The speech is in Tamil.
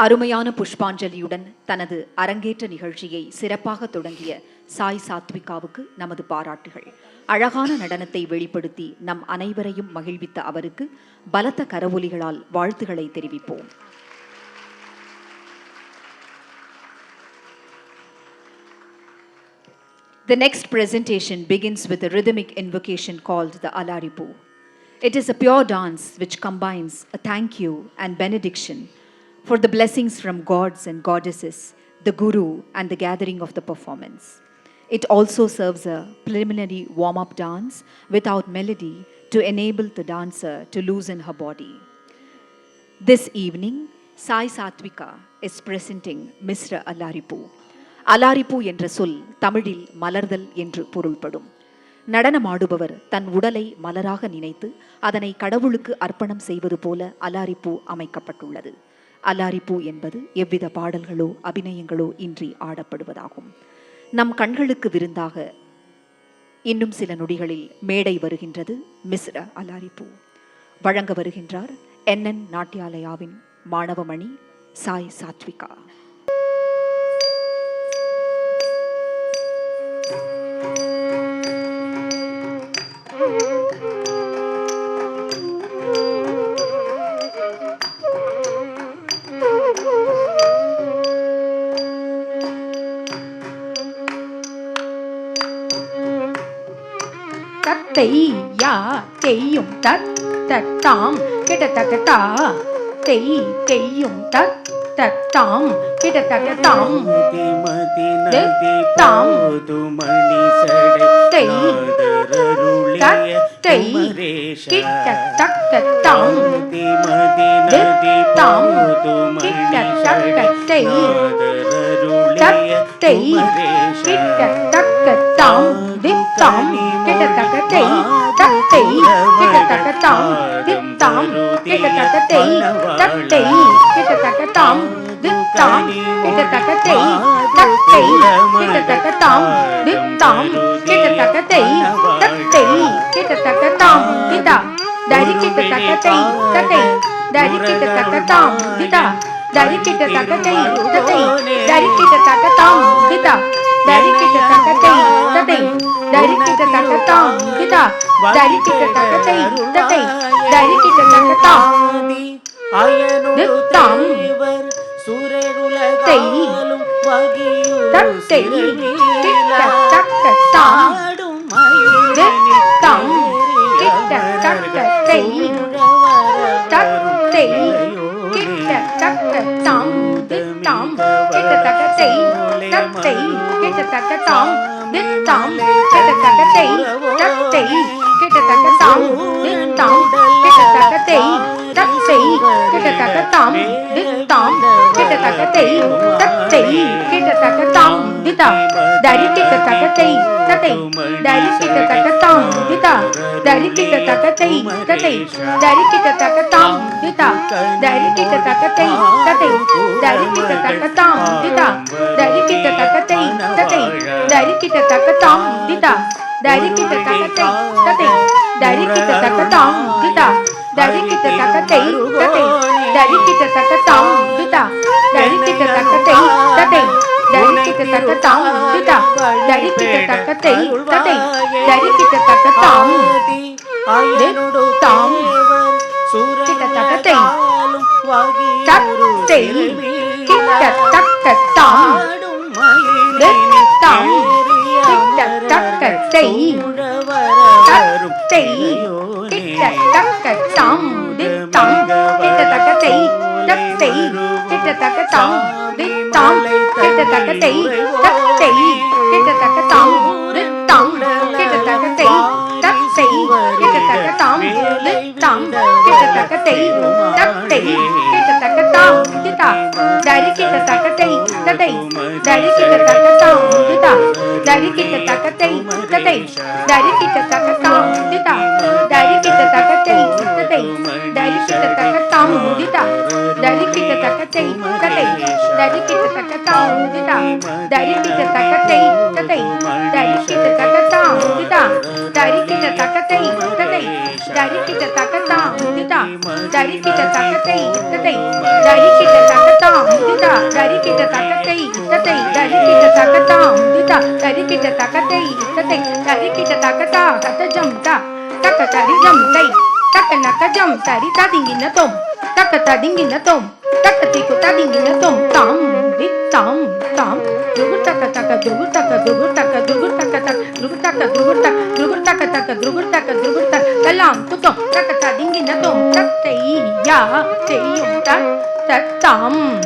அருமையான புஷ்பாஞ்சலியுடன் தனது அரங்கேற்ற நிகழ்ச்சியை சிறப்பாக தொடங்கிய சாய் சாத்விகாவுக்கு நமது பாராட்டுகள். அழகான நடனத்தை வெளிப்படுத்தி நம் அனைவரையும் மகிழ்வித்த அவருக்கு பலத்த கரவொலிகளால் வாழ்த்துக்களை தெரிவிப்போம். The next presentation begins with a rhythmic invocation called the Alaripu. It is a pure dance which combines a thank you and benediction for the blessings from gods and goddesses, the guru, and the gathering of the performance. It also serves a preliminary warm-up dance without melody to enable the dancer to loosen her body. This evening, Sai Satvika is presenting Mr. Alaripu. Alarippu என்ற சொல் தமிழில் மலர்தல் என்று பொருள்படும். நடனமாடுபவர் தன் உடலை மலராக நினைத்து அதனை கடவுளுக்கு அர்ப்பணம் செய்வது போல அலாரிப்பு அமைக்கப்பட்டுள்ளது. அலாரிப்பு என்பது எவ்வித பாடல்களோ அபிநயங்களோ இன்றி ஆடப்படுவதாகும். நம் கண்களுக்கு விருந்தாக இன்னும் சில நொடிகளில் மேடை வருகின்றது மிஸ்ர அலாரிப்பு. வழங்க வருகின்றார் NN நாட்டியாலயாவின் மாணவமணி சாய் சாத்விகா. யா தெய்யும் தத் தத்தாம் கிட்டத்தக்கத்தா தெய்யும் தத் தத்தாம் கிட்டத்தக்கத்தாம் தாம் கிட்டத்தக்கத்தாம் தாம் கிட்டத்தக்கத்தை கிட்டத்தக்கத்தாம் தித்தாம் கிட்டத்தக்கத்தை தத்தை கிட்டத்தக்கத்தாம் தித்தாம் கிட்டத்தக்கத்தை தத்தை கிட்டத்தக்கத்தாம் தித்தாம் கிட்டத்தக்கத்தை தத்தை கிட்டத்தக்கத்தாம் தித்தாம் கிட்டத்தக்கத்தை தத்தை கிட்டத்தக்கத்தாம் திதா தரி கிட்டத்தக்கத்தை தத்தை தரி கிட்டத்தக்கத்தாம் திதா தரி கிட்டத்தக்கத்தை தத்தை தரி கிட்டத்தக்கத்தாம் திதா தரி கிட்டத்தக்கத்தை தத்தை தரி கிட்டத்தக்கத்தாம் திதா தரி கிட்டத்தக்கத்தை தத்தை தரி கிட்டத்தக்கத்தாம் தித்தாம் தை தத்தை கிட்டத்தக்கத்தாம் தித்தாம் கிட்டத்தக்கத்தை தத்தை கிட்டத்தக்கத்தாம் தித்தாம் கிட்டத்தக்கத்தை தத்தை கிட்டத்தக்கத்தாம் தித்தாம் கிட்டத்தக்கத்தை தத்தை கிட்டத்தக்கத்தாம் தித்தாம் கிட்டத்தக்கத்தை தத்தை கிட்டத்தக்கத்தாம் தித்தாம் கிட்டத்தக்கத்தை தத்தை கிட்டத்தக்கத்தாம் திதா தரி கிட்டத்தக்கத்தை தத்தை தரி கிட்டத்தக்கத்தாம் திதா தரி கிட்டத்தக்கத்தை தத்தை தரி கிட்டத்தக்கத்தாம் திதா தரி கிட்டத்தக்கத்தை தத்தை தரி கிட்டத்தக்கத்தாம் திதா தரி கிட்டத்தக்கத்தை தத்தை தரி கிட்டத்தக்கத்தாம் திதா தரி கிட்டத்தக்கத்தை தத்தை தரி கிட்டத்தக்கத்தாம் திதா தரி கிட்டத்தக்கத்தை தத்தை தரி கிட்டத்தக்கத்தாம் திதா தரி கிட்டத்தக்கத்தை தத்தை தரி கிட்டத்தக்கத்தாம் திதா தரி கிட்டத்தக்கத்தை தத்தை தரி கிட்டத்தக்கத்தாம் தாம் கிட்டத்தக்கத்தை தத்தை கிட்டத்தக்கத்தாம் தாம் கிட்டத்தக்கத்தை தத்தை கிட்டத்தக்கத்தாம் தித்தாம் கிட்டத்தக்கத்தை தத்தை கிட்டத்தக்கத்தாம் தித்தாம் கிட்டத்தக்கத்தை தத்தை கிட்டத்தக்கத்தாம் தித்தாம் கிட்டத்தக்கத்தை தத்தை கிட்டத்தக்கத்தாம் தித்தாம் கிட்டத்தக்கத்தை தத்தை கிட்டத்தக்கத்தாம் திதா தரி கிட்டத்தக்கத்தை தத்தை தரி கிட்டத்தக்கத்தாம் திதா தரி கிட்டத்தக்கத்தை தத்தை தரி கிட்டத்தக்கத்தாம் திதா தரி கிட்டத்தக்கத்தை தத்தை தரி கிட்டத்தக்கத்தாம் திதா தரி கிட்டத்தக்கத்தை தத்தை தரி கிட்டத்தக்கத்தாம் திதா தரி கிட்டத்தக்கத்தை தத்தை தரி கிட்டத்தக்கத்தாம் திதா தரி கிட்டத்தக்கத்தை தத்தை தரி கிட்டத்தக்கத்தாம் திதா தரி கிட்டத்தக்கத்தை தத்தை தரி கிட்டத்தக்கத்தாம் kita takatai tatai dari kita takatam dita dari kita takatai tatai dari kita takata kata jam ta takatari jam tai takanaka jam tari tadingina tom takata dingina tom takati ko tadingina tom tam dit tam tam drugur taka taka drugur taka drugur taka drugur taka taka drugur taka drugur taka drugur taka taka drugur taka drugur taka kalam tutom takata dingina tom tatai ya tei yum ta tam